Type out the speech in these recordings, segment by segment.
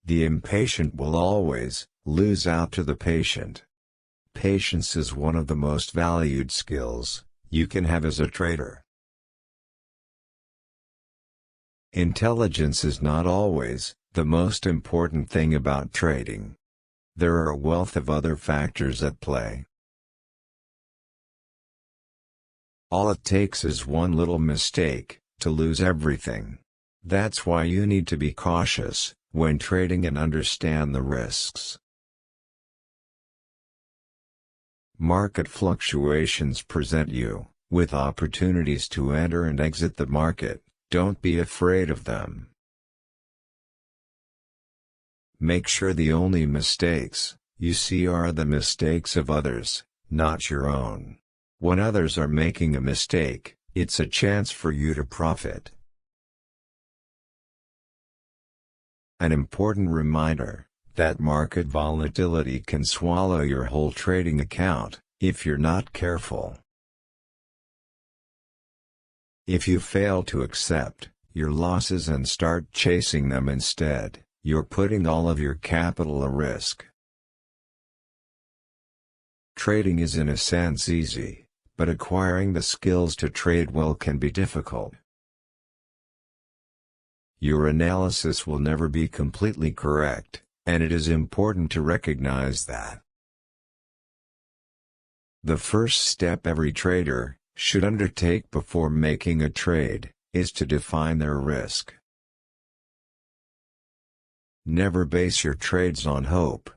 The impatient will always lose out to the patient. Patience is one of the most valued skills you can have as a trader. Intelligence is not always the most important thing about trading. There are a wealth of other factors at play. All it takes is one little mistake to lose everything. That's why you need to be cautious when trading and understand the risks. Market fluctuations present you with opportunities to enter and exit the market. Don't be afraid of them. Make sure the only mistakes you see are the mistakes of others, not your own. When others are making a mistake, it's a chance for you to profit. An important reminder that market volatility can swallow your whole trading account if you're not careful. If you fail to accept your losses and start chasing them instead, you're putting all of your capital at risk. Trading is in a sense easy, but acquiring the skills to trade well can be difficult. Your analysis will never be completely correct, and it is important to recognize that. The first step every trader should undertake before making a trade is to define their risk. Never base your trades on hope.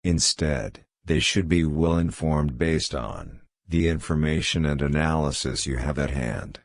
Instead, they should be well informed based on the information and analysis you have at hand.